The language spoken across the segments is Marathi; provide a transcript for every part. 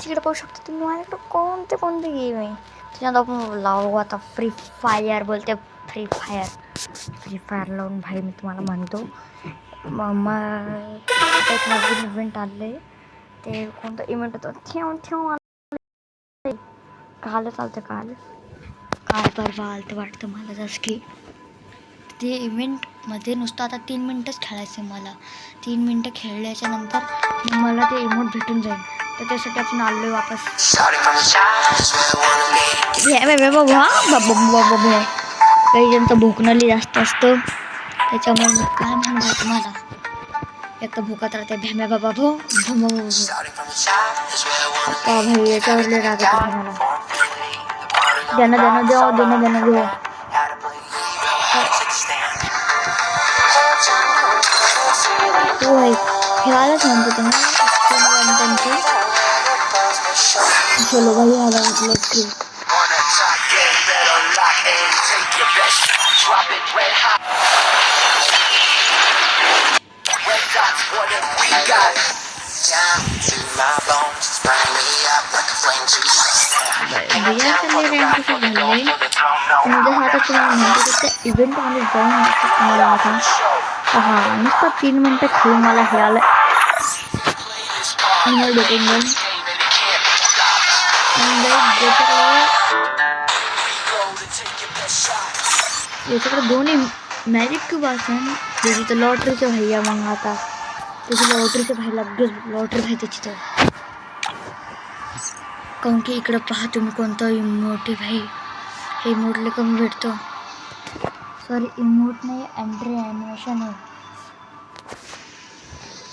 इकडे पाहू शकता तुम्ही माझ्याकडे कोणते कोणते गेम आहे. त्याच्यात आपण लावू आता फ्री फायर बोलते. फ्री फायर लावून भाई मी तुम्हाला म्हणतो मग एक नवीन इव्हेंट आलं आहे. ते कोणतं इव्हेंट होतं ठेव काल चालतं काल परवा आलं तर वाटतं मला जसं की ते इव्हेंटमध्ये नुसतं आता 3 मिनटंच खेळायचं आहे मला. 3 मिनटं खेळल्याच्या नंतर मला ते इमोट भेटून जाईल. तर त्यासाठी आपण आलो आहे वापस. काही ज्यांचं भोकणंही जास्त असतं त्याच्यामुळे मी काय म्हणणार तुम्हाला एक तर भोकात राहते भ्याम्या बाबा भो पप्पा भाई याच्यावरले राग येतो मला. देणं देऊ हो खेळायलाच म्हणतो तुम्ही चलो भाई आला म्हटलं भैया चालले रँक कसं झालं जसं आता तुम्हाला म्हणतो त्या इव्हेंटमध्ये जाऊन तुम्हाला आता हां नुसतं 3 मिनटं खेळून मला हे आलं भेटून जाईल. याच्याकडे दोन्ही मॅजिक क्यूब असेल त्याची तर लॉटरीचं भैया मग आता त्याची लॉटरीचं भाई लगेच लॉटरी भाई त्याची तर काहून की इकडं पहा तुम्ही कोणतं इमोट आहे भाई हे इमोटले कमी भेटतो. सॉरी इमोट नाही एंट्री ॲनिमेशन आहे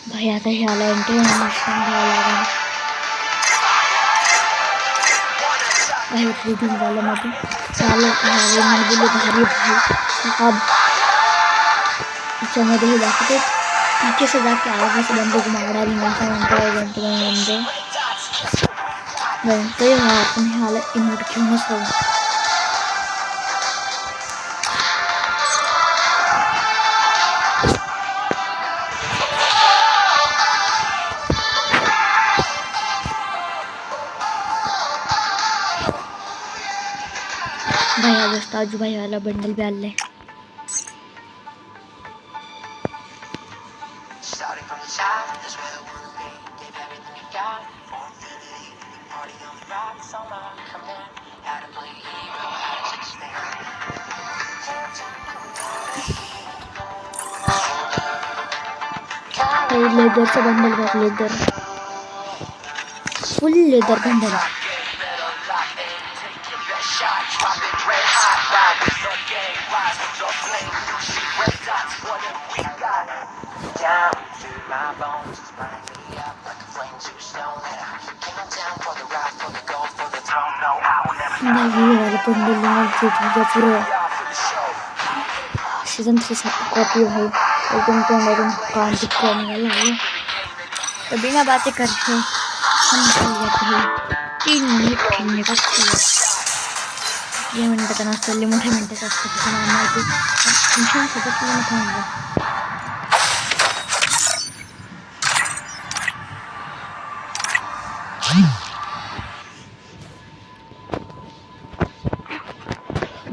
भाई. आता हे आलं एंट्री ॲनिमेशन घ्यावं लागेल भाई. रिडिंग झालं मध्ये चालू दिले भारी भाई अब त्याच्यामध्ये हे दाखवते पीछे से जाके आगे से बंदे को मार डाली ऐसा म्हणते बनते आपण हे आलं इमोट घेऊनच राहू. भैया दोस्त आजू भाई वाला बंडल भी आले लेदरचं बंडल बघ लेदर फुल लेदर बंडल. सीजन 3 सारखी कॉपी भाई एकदम तोंडातून काम दिखने लगे. तो बिना बातें करके हम चल जाते हैं 3 मिनट खेलने का ये मिनटं नसतं मोठे मिनटं असतं त्याच्यामुळे माहिती मिशन सोबत मोठं म्हणजे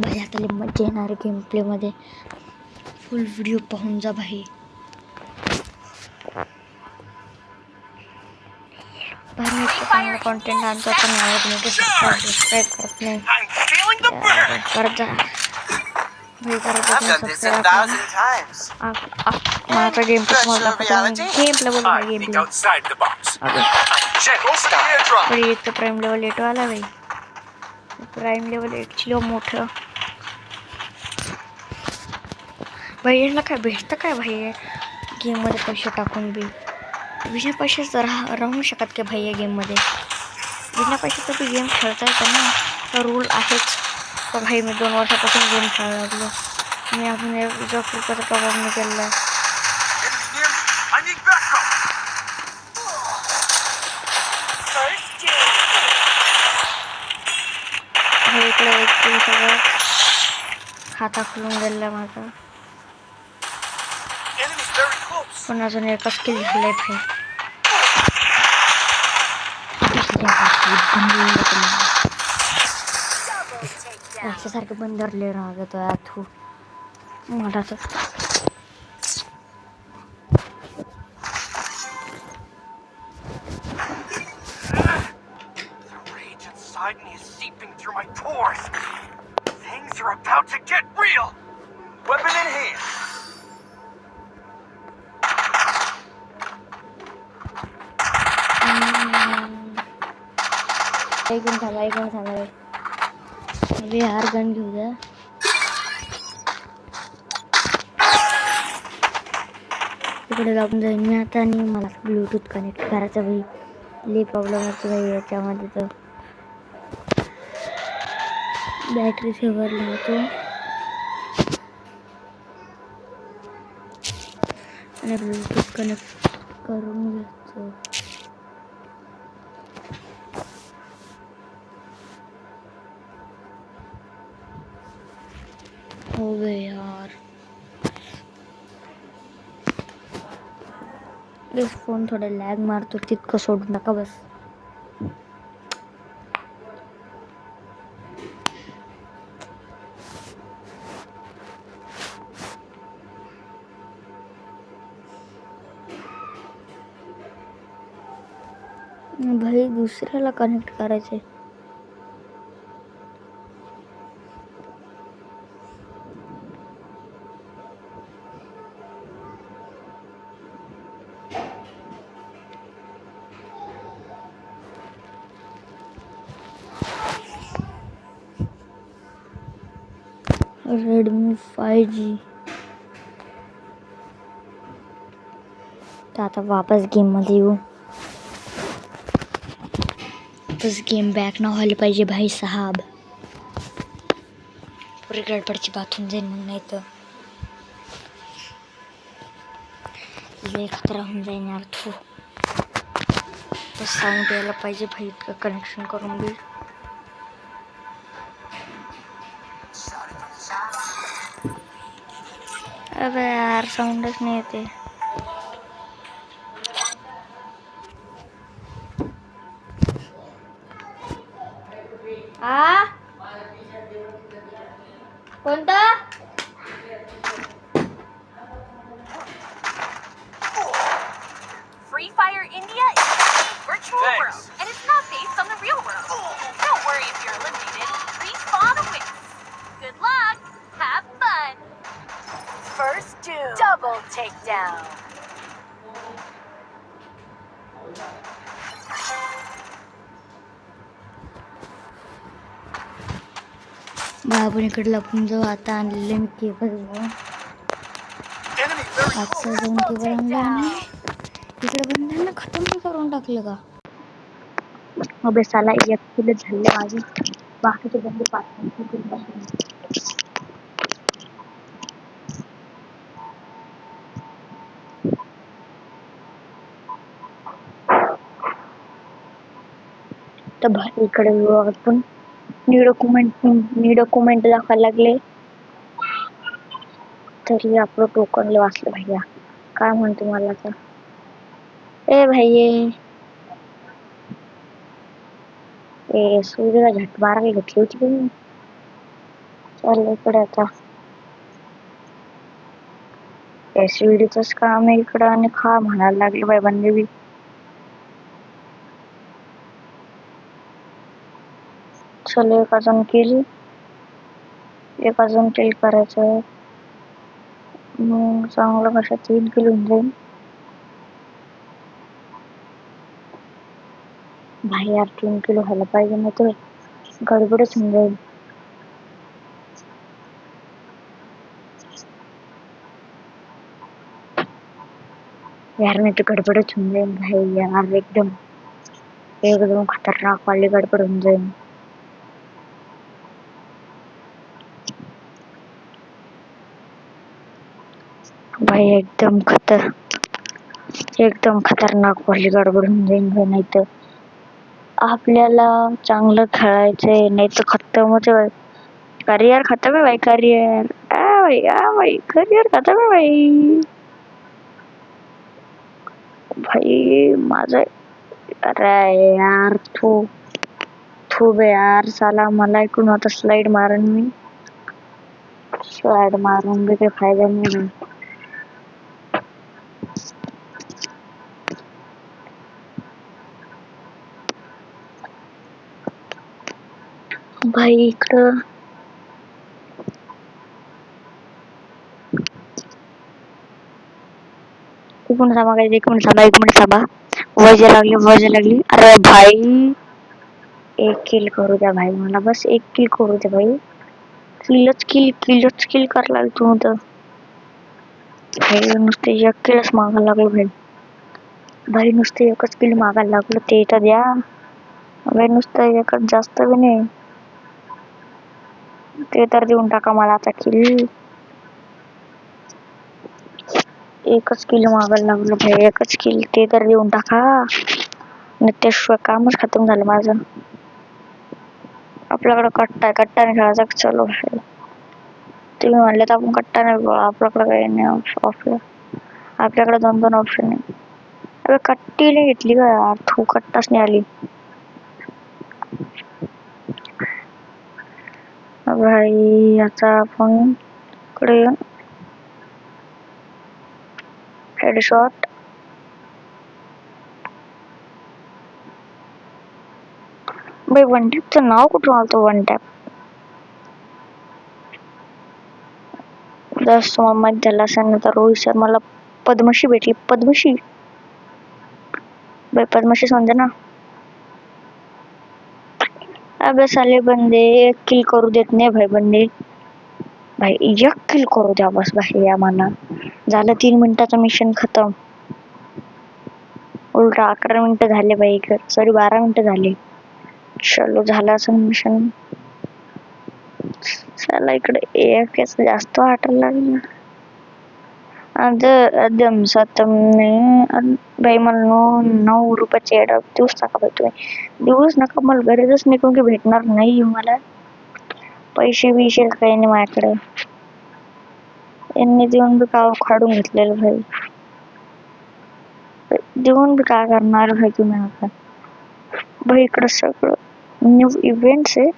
भाई. आता मजा येणार गेम प्लेमध्ये फुल व्हिडिओ पाहून जा भाई. चांगला कॉन्टेंट आणतो पण सबस्क्राईब करत नाही करत जा भाई. माझा गेम गेम प्ले बोल गेम प्ले एक तर प्राईम लेवल 8 आला भाई. प्राईम लेवल 8 मोठं भाई. यांना काय भेटतं काय भाई गेममध्ये पैसे टाकून बी बिना पैशाच राहू शकत का भाई या गेममध्ये. बिना पैशाचं बी गेम खेळता येतं ना तर रूल आहेच. तर भाई मी 2 वर्षापासून गेम खेळायला लागलो. मी अजून एक रुपयाचा पगार नाही केला. इकडे एक सगळं खाता खुलून गेला माझा पण अजून एकच किल झालंय भाई. याच्यासारखं पण धरले राहत तू मला तर inside me is seeping through my pores. Things are about to get real. Weapon in hand. ऐकून थांबा यार गन घेऊ द्या इकडे लागून जाईन मी आता आणि मला ब्लूटूथ कनेक्ट करायचं भाई लई प्रॉब्लेम होतो भाई याच्यामध्ये तर बॅटरी सेवर लावतो आणि ब्लूटूथ कनेक्ट करून घेतो हो गए यार इस फोन थोडा लॅग मारतो तितकं सोडू नका बस भाई दुसऱ्याला कनेक्ट करायचे Redmi 5G तर आता वापस गेममध्ये येऊ वापस गेम बॅक ना व्हायला पाहिजे भाई साहब पुरी गडबडची बात होऊन जाईल मग नाही तर लय खतरा होऊन जाईल यार तू तर साऊंड यायला पाहिजे भाई इतकं कनेक्शन करून बी अबे यार साऊंडच नाही येते कोणता Free Fire India is a virtual world, and it's not based on the real world. Don't worry if you're eliminated. Respawn awaits. Good luck. Have fun. First doom. Double takedown. आपण इकडे लपून जाऊ आता आणलेले मी केबल जाऊन आजचा जाऊन केबल आणला आणि इकडे बंधांना खतम करून टाकलं का अबे साला एक किलो झाले माझे बाकीचे बंदे 5 तर इकडे आपण नी डॉक्युमेंट दाखवायला लागले तरी आपलं टोकन वाचलं भैया काय म्हणतो मला तर ए भैये ए सूर्याला झट मारायला घेतली होती मी चाललं इकडे आता एसडीचंच काम आहे इकडं आणि खा म्हणायला लागले बाई बंदे बी चल एक अजून किल करायचं मग चांगलं कशा 3 किलो होऊन जाईल भाई यार 3 किलो व्हायला पाहिजे ना तर गडबडच होऊन जाईल यार नाही तर गडबडच होऊन जाईल भाई यार एकदम खतरनाक वाली गडबड होऊन जाईल भाई एकदम खतरनाक वाली गडबड होऊन जाईल भाई नाही तर आपल्याला चांगलं खेळायचंय नाही तर खतमच आहे करियर खतम है भाई करियर भाई करियर खतम है भाई भाई माझं अरे यार तू तू बे यार साला मला इकडून आता स्लाइड मारून मी स्लाइड मारून बी काही फायदा नाही ना. भाई इकडं एक मिनिट थांबा guys, एक मिनिट थांबा वजा लागली अरे भाई एक किल करू द्या भाई मला बस एक किल करू द्या भाई किलच किल करायला लागतो तर भाई नुसते एक किलच मागायला लागलो भाई नुसते एकच किल मागायला लागलो ते तर द्या भाई नुसतं एकच जास्त बी नाही ते तर देऊन टाका मला आता किल एकच किल मागायला लागलो भाई एकच किल ते तर देऊन टाका आणि त्याशिवाय कामच खतम झालं माझं आपल्याकडे कट्टाने खेळायचा चलो भाई तुम्ही म्हणले तर आपण कट्टा नाही आपल्याकडे काही नाही ऑप्शन आपल्याकडे 2 ऑप्शन आहे अरे कट्टी नाही घेतली का यार तू कट्टाच नाही आली भाई आता आपण इकडे हेडशॉट भाई वन टॅपचं नाव कुठून आलतो वन टॅप जस्ट तुम्हाला माहित झालं असेल ना तर रोहित शर्माला पद्मश्री भेटली पद्मश्री भाई पद्मश्री समजा ना अबे साले बंदे एक किल करू देत नाही भाई बंदे भाई एक किल करू द्या बस भाई या माना झालं 3 मिनिटाचं मिशन खतम उलट 11 मिनिटं झाले भाई सॉरी 12 मिनिटं झाले चलो झालं असं मिशन चला इकडे एक जास्त वाटायला लागलं एकदम तुमने भाई मला 9 रुपयाचे ऍड देऊच नका भाई तुम्ही देऊच नका मला गरजच नाही कोण की भेटणार नाही मला पैसे बिशे काही नाही माझ्याकडे यांनी देऊन बी का काढून घेतलेलं भाई देऊन बी काय करणार भाई तुम्ही आता भाई इकडं सगळं न्यू इव्हेंट्स आहे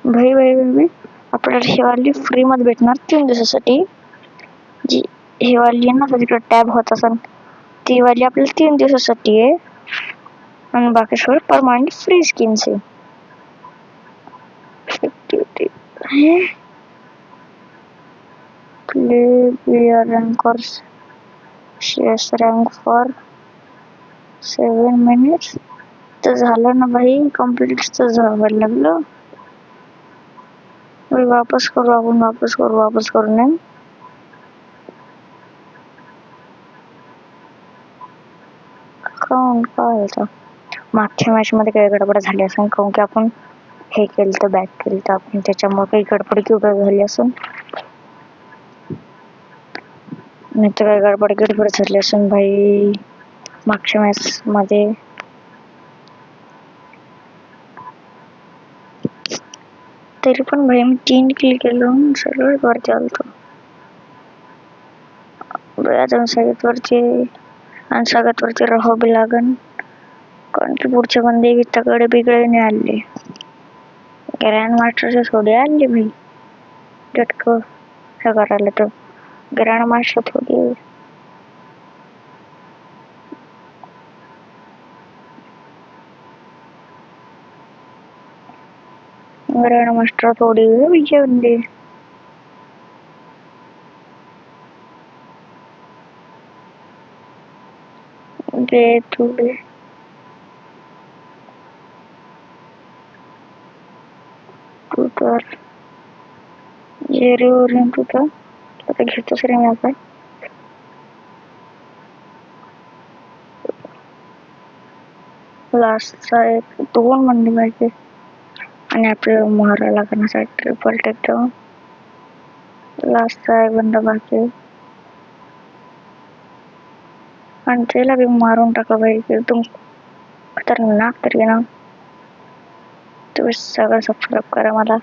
भाई भाई भाई आपल्याला ही वाली फ्री मध्ये भेटणार 3 दिवसासाठी जी ही वाली आहे ना तिकडे टॅब होत असेल ती वाली आपल्याला 3 दिवसासाठी आहे आणि बाकी सगळं परमानंट फ्री स्किन्स आहे player rankers shares rank for 7 minutes तर झालं ना भाई कम्प्लीट तर जावं लागलं वापस करू नाही अकाउंट काय होतं मागच्या मॅच मध्ये काही गडबड झाली असेल काऊन की आपण हे केलं तर बॅक केलं तर आपण त्याच्यामुळे काही गडबड किंवा झाली असेल नाही तर काही गडबड झाली असेल भाई मागच्या मॅच मध्ये तरी पण भाई मी 3 किल केलं सगळं वरती आलतो अजून सगळ्यात वरती राहावं बी लागन कारण की पुढचे बंदे वित्ताकडे बिगडे नाही आले ग्रँड मास्टरचे थोडे आले भाई झटक हे करायला तर ग्रँड मास्टर थोडी ग्रँड मास्टर थोडी विजय बंदे दे तू दे तू तर जेरीवरून तू तर आता घेतोस रे मी आता लास्टचा एक 2 मंडी पाहिजे आणि आपल्याला मारा लागण्यासाठी ट्रिपल टेकडाऊन लास्टचा एक बंदा बाकी आणि त्याला बी मारून टाका भाई एकदम खतरनाक तरी ना तुम्ही सगळं सबस्क्राईब करा मला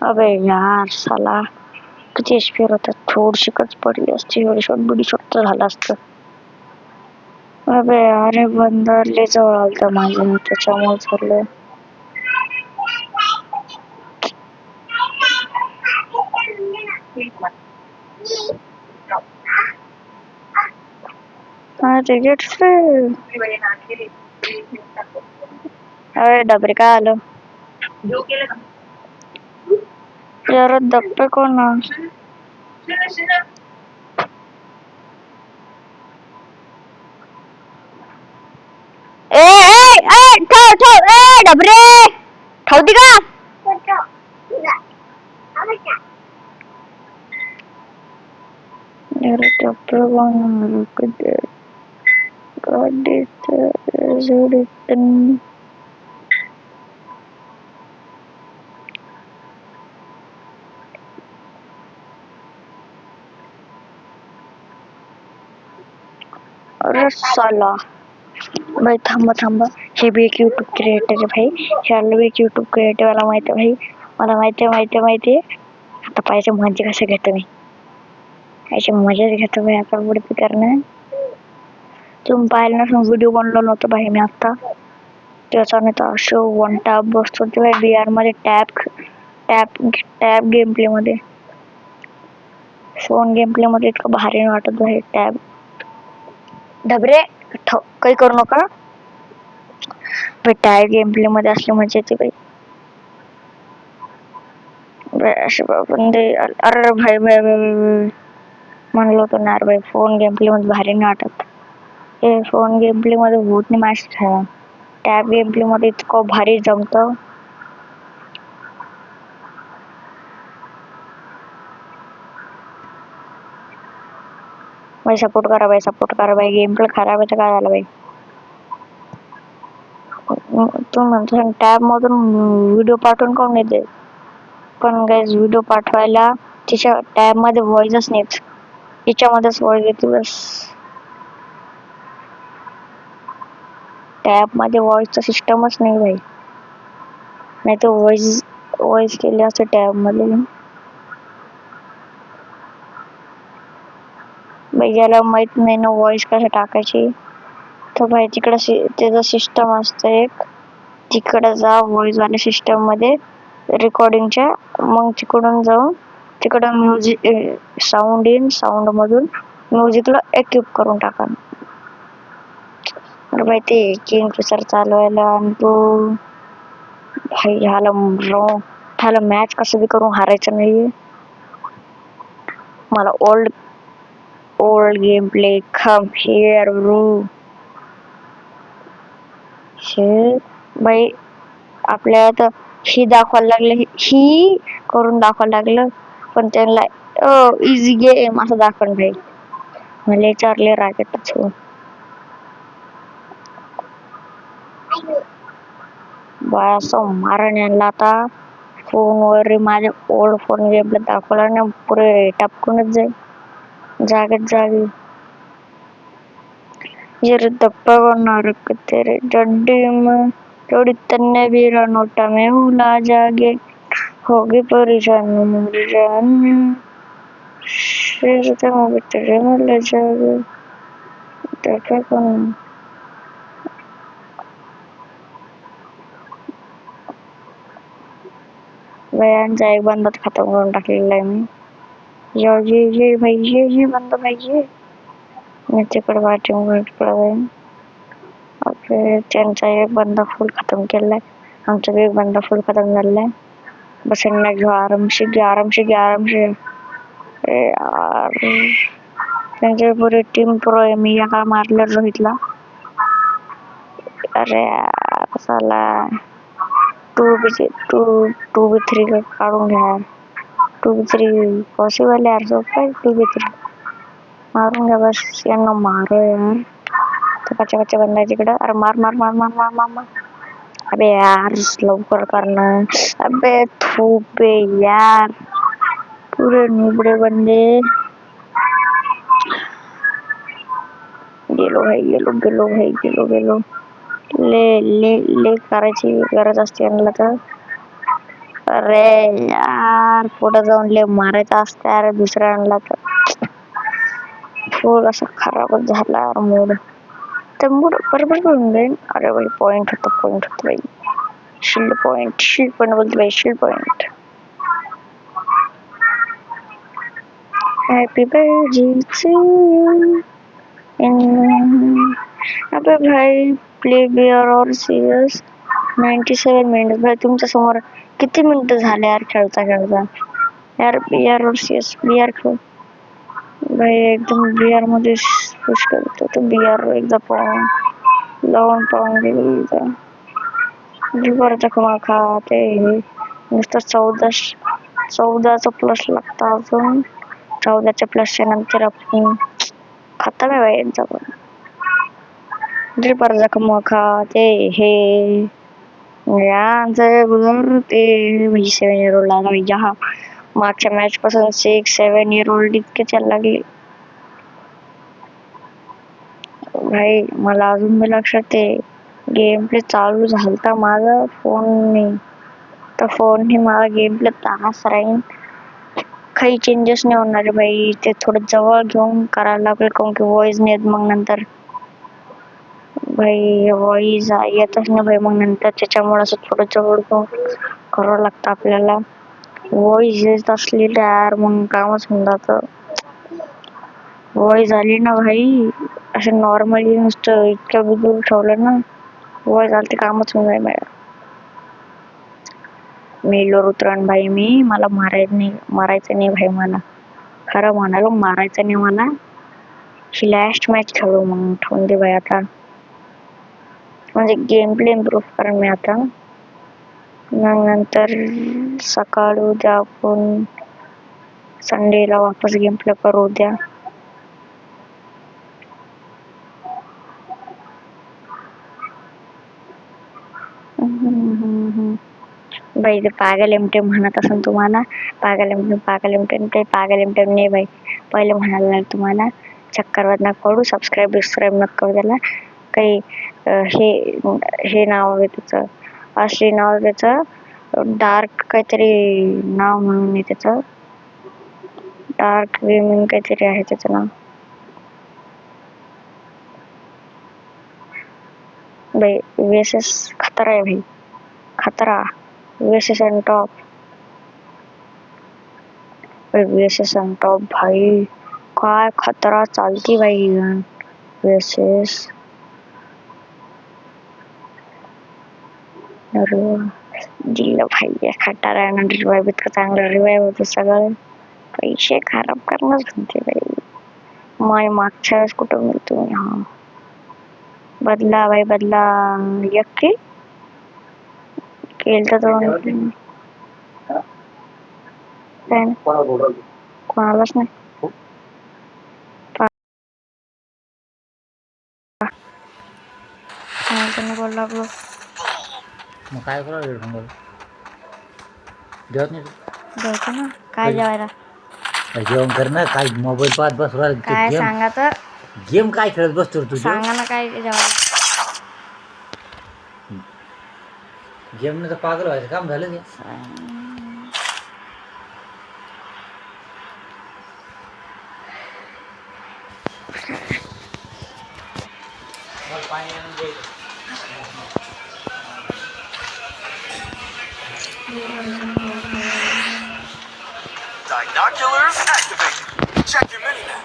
अबे यार साला किती एचपी होता, थोडीशी कच पडली असती, शॉट बिडी शॉट तर झालं असतं. अबे अरे बंदर लय जवळ आलता माझ्या, त्याच्यामुळे झालं. हा ते गेट्स अरे डबरे काय आलं यार, दप्पे कोण ए ए ए ठेव ठेव ए डबरे ठेवती का यार, डबे कोण कधी गाडीत जोडीत अरे साला भाई थांबा थांबा, हे भी एक यूट्यूब क्रिएटर आहे भाई, ह्याला भी एक यूट्यूब क्रिएटर वाला माहिती आहे भाई, मला माहिती आहे. आता पाहिजे मजा कसं घेतो मी, याची मजाच घेतो भाई आता पुढे करणं. तुम्ही पाहिलं ना व्हिडिओ बनवला नव्हता भाई मी आता, त्याचा नाही तर अशो वन टॅप बसतो ते VR मध्ये, tap tap tap game play मध्ये, फोन गेम प्ले मध्ये इतकं भारी वाटत भाई टॅब. डबरे काही करू नका भाई, टॅब गेम प्ले मध्ये असली मजा येते भाई. असे बंदे अरे भाई भाई म्हणलो होतो ना भाई, फोन गेम प्ले मध्ये भारी नाही वाटत. हे फोन गेम प्ले मध्ये होत नाही मॅच खेळा, टॅब गेम प्ले मध्ये इतकं भारी जमतं. भाई सपोर्ट करा भाई, गेम प्ले खराब आहे तर काय झालं भाई. तू म्हणतो टॅब मधून व्हिडिओ पाठवून कोण येते, पण गाईज व्हिडिओ पाठवायला तिच्या टॅब मध्ये व्हॉइसच नाहीत, याच्यामध्येच व्हॉइस येते बस. टॅब मध्ये व्हॉइसचं सिस्टमच नाही भाई, नाही तर व्हॉइस केले असते टॅब मध्ये. भाई ज्याला माहित नाही ना व्हॉइस कसं टाकायची, तर भाई तिकडं त्याचं सिस्टम असतं एक, तिकडं जा व्हॉइस वाल्या सिस्टम मध्ये रेकॉर्डिंगच्या, मग तिकडून जाऊन तिकडं म्युझिक साऊंड इन, साऊंड मधून म्युझिकला एक्युप करून टाका. अरे भाई ते किंग फिशर चालवायला आणि तो भाई ह्याला मॅच कसं बी करून हारायचं नाहीये मला. Old game play come here bro. भाई आपल्याला तर ही दाखवायला लागलं, ही करून दाखवायला लागलं, पण त्यांना इझी गेम असं दाखवलं भाई, मला विचारले रागेतच हो. बाय असं मारण यांना आता फोनवर, माझ्या ओल्ड फोन गेमला दाखवला ना पुरे टपकूनच जाईल जागी. ये दप्पा करणार तेरे जड्डी में थोड़ी तन्ने भी नोटा में उला जागे होगी परेशानी मेरी जान तेरे में ले जागे. देखा कौन बयांचा एक बंदा खतम करून टाकलेला आहे मी. ये भाई ये बंदा भाई ये मी तिकडे वाटेकडे त्यांचा एक बंदा फुल खतम केलाय, आमचा एक बंदा फुल खतम झालाय. बस यांना घेऊ आरामशी यार. त्यांची पुरी टीम प्रो आहे, मी एका मारल्या रोहितला. अरे यार साला 2v3 काढून घ्या, 2v3 पॉसिबल यार, सोपं 2v3 मारून घ्या बस, यांना मारो यार. कच्चा बंदा आहे तिकडं, अरे मार. अबे यार लवकर करणं, अबे थूपे यार, पुरे नुबडे बंदे. गेलो ले करायची गरज असते यांना तर. अरे यार पुढे जाऊन लय मारायचं असतं यार दुसऱ्यांना तर फुल असं खराबच झाला यार मूड. तर मूड बरोबर होऊन जाईल. अरे बाई पॉइंट होतं बाई. शिल्ड पण बोलते बाई shield point. Happy birthday to you. अबे भाई प्ले बिअर और सीरियस 97 मिनिट. भाई तुमच्या समोर किती मिनिटं झाले यार खेळता यार बिअर और सीरियस बिअर खेळ भाई एकदम बिअर मध्ये पुश करतो तो बिअर एकदा लावून पाहून गेलं परत खा खाते नुसतं 14चा प्लस लागतं अजून 14च्या प्लसच्या नंतर आपण खतम आहे बाई यांचा पण परत जखम खाते हे यांचं ते 7 year old लागला जहा मागच्या मॅच पासून 6-7 year old इतके चालू लागले भाई. मला अजून बी लक्षात आहे गेम प्ले चालू झालता माझा फोनने तर फोनने मला गेम प्ले तास राहील काही चेंजेस नाही होणार भाई. ते थोडं जवळ घेऊन करायला लागेल काऊन की व्हॉइस नाही मग नंतर भाई व्हॉइस येतच नाही भाई मग नंतर त्याच्यामुळे असं थोडं जवळ घेऊन करावं लागतं आपल्याला. व्हॉइस येत असली यार मग कामच होऊन जातं. व्हॉइस आली ना भाई असं नॉर्मली नुसतं इतक्या दूर ठेवलं ना व्हॉइस आली ते कामच होऊन जाईल माझं. मेलोर उतरण भाई मी मला मारायचं नाही भाई. मला खरं म्हणालो मारायचं नाही मला. ही लास्ट मॅच खेळू मग ठेवून दे भाई आता म्हणजे गेम प्ले इम्प्रूव्ह करेन मी आता. मग नंतर सकाळ उद्या आपण संडेला वापस गेम प्ले करू उद्या. भाई ते पागल एमटे म्हणत असेल तुम्हाला पागल एमटे नाही भाई. पहिले म्हणायला लागेल तुम्हाला चक्करवर नका पडू. सबस्क्राईब नका करू त्याला काही हे नाव आहे त्याचं असली नाव त्याचं डार्क काहीतरी नाव म्हणून त्याचं डार्क गेमिंग काहीतरी आहे त्याचं नाव. भाई VSS खतरा आहे भाई खतरा. VSS on top भाई काय खतरा चालती भाई VSS. दिलं भाई खटाऱ्यानं रिवाईव्ह इतकं चांगलं रिवाईव्ह होतं सगळं पैसे खराब करणंच म्हणते भाई. मागच्या वेळेस कुठं मिळतो हा बदला भाई बदला यक्की केलं तर कोणालाच नाही. बोल लागलो मग काय करावं जेवत नाही जेवतो ना काय जेवायला जेवण कर ना काय मोबाईल पाहत बस काय सांगा तर गेम काय खेळत बसतो तू सांगा ना काय जेवायला. गेम तर पागल व्हायचं काम झालं ते. Binoculars activated. Check your mini-map.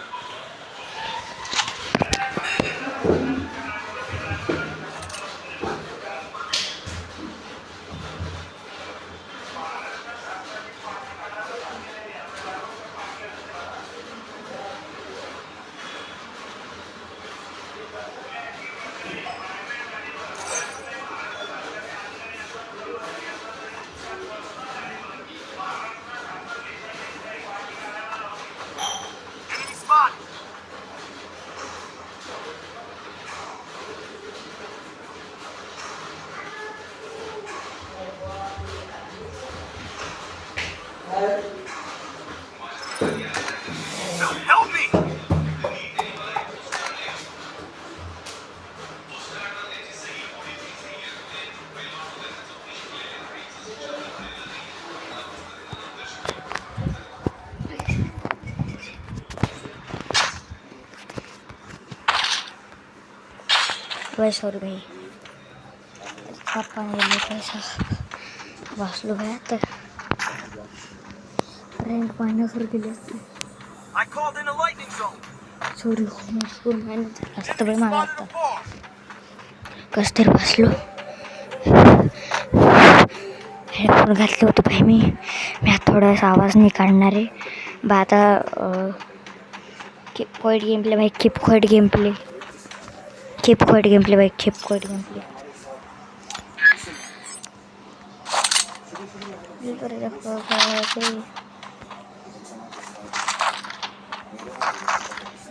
भाई सॉरी भाई पप्पा ने पैसा वाचलो भाई आता रेंट महिन्यावर गेली असती I called in a lightning zone. Sorry मजकूर महिन्यात झाला असतं बाई मला Spotted आता a boss. कसं तरी वाचलो हेडफोन घातले होते भाई मी आता थोडासा आवाज नाही काढणार आहे बा आता क्वाईट गेम प्ले भाई कीप क्वाईट गेम प्ले भाई कीप क्वाईट गेम प्ले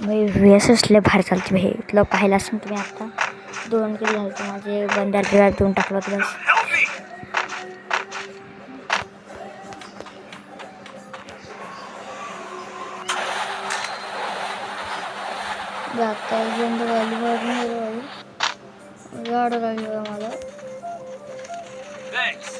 भाई वेस असले भारी चालते भाई तुला पाहिलं असं तुम्ही आता 2 किलो झालं माझे बंदार रिवाज देऊन टाकलं होतं बस Help me! जाता बंद वाली गाड लागली मला Thanks.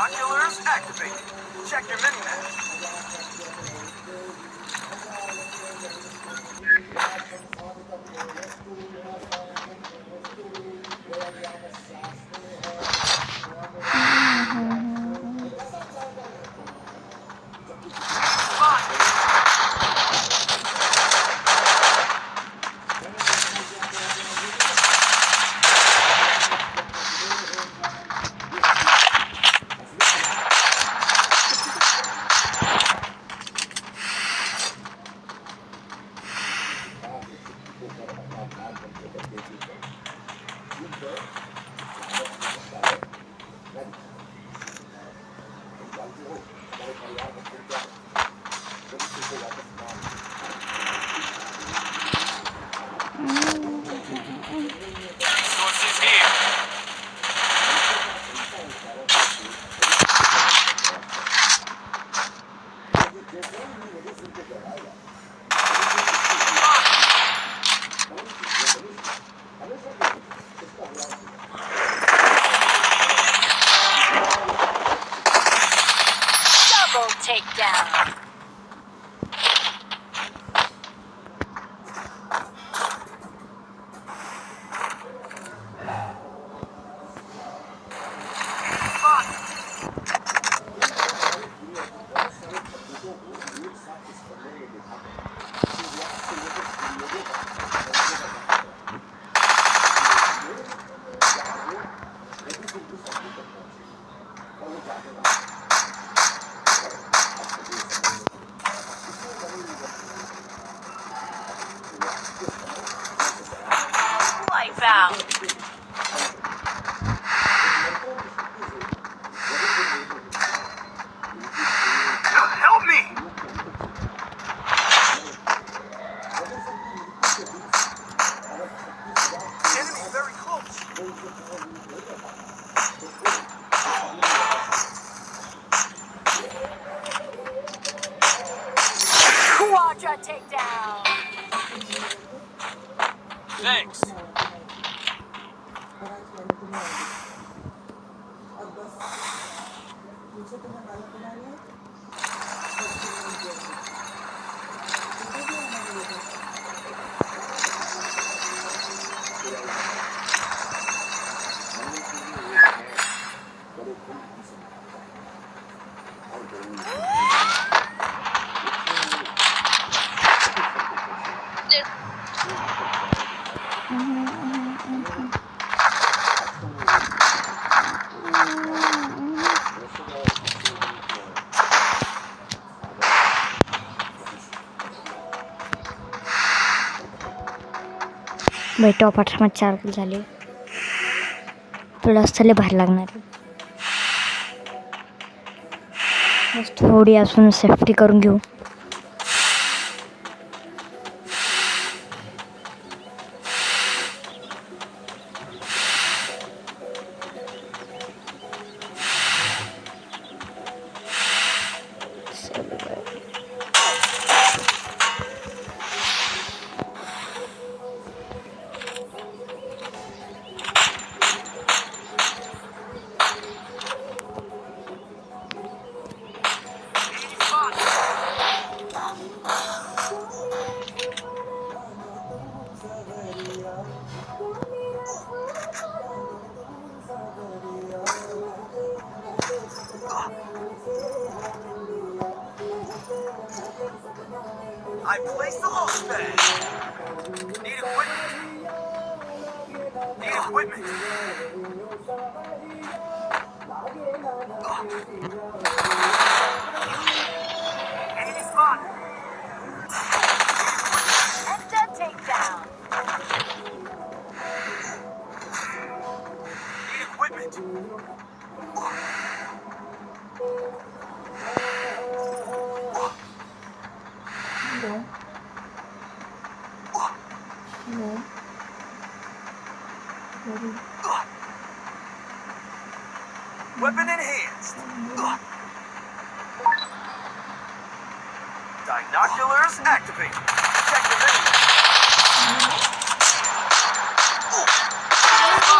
Binoculars activated. Check your mini-map. Resources here. Double takedown. Wipe out. Help me! Enemy very close. Quadra takedown. Thanks. बाई टॉप 18 4 किल झाले तुला असले भारी लागणार आहे बस थोडी असून सेफ्टी करून घेऊ I placed the launch pad. Need equipment. Need equipment. Enemy spotted. And a takedown. Need equipment. Hello. Hello. Hello. Weapon enhanced. Binoculars activated. Check the menu.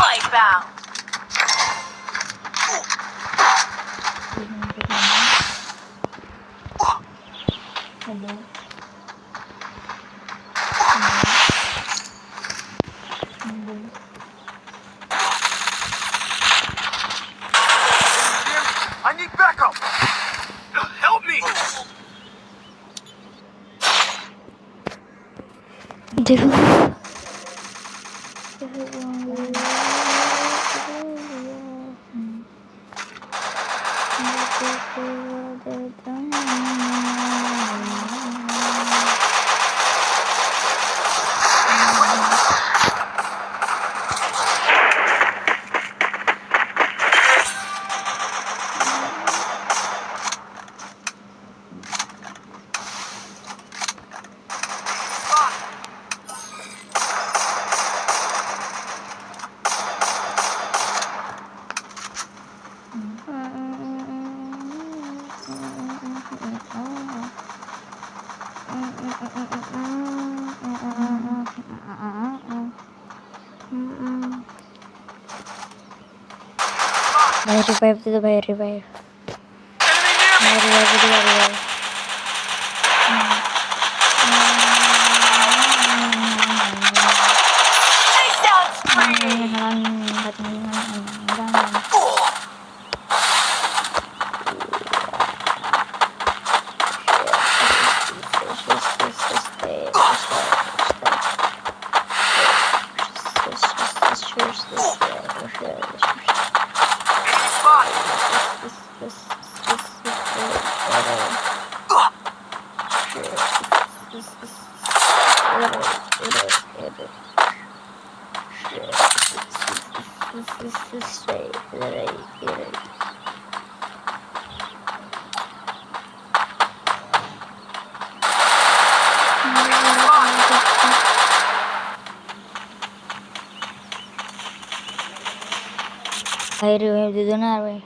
Lightbound. Hello. Hello. I need backup. Help me. देखो भाई रिवाइव दे दो भाई revive Enemy near me. Revive दे दो revive Takedown spree. Enemy spotted. भाई रिवाइव दे दो ना भाई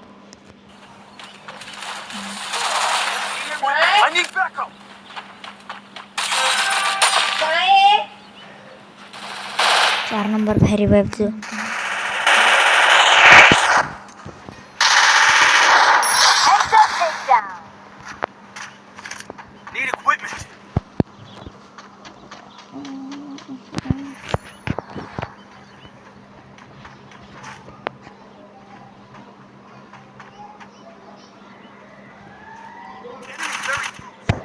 I need backup. चार नंबर भाई रिवाइव दे दो And a takedown. Need equipment. Enemy very close.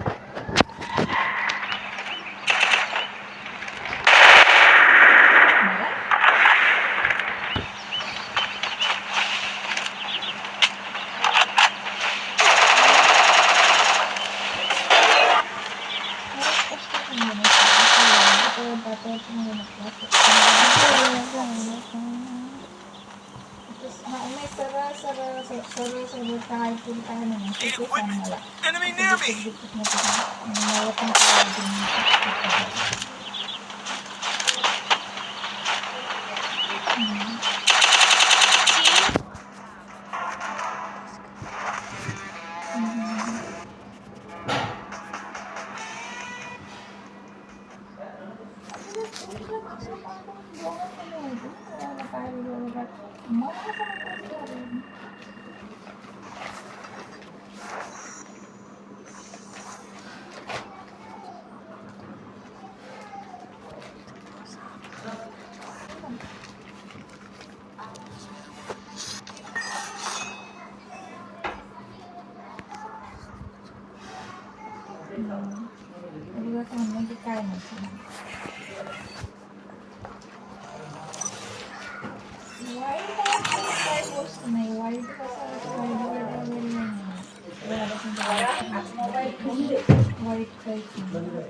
Need equipment. Enemy near me. Udah काय नसेल वाईट काय गोष्ट नाही वाईट कसं वाईट वगैरे नाही वाईट काहीच नाही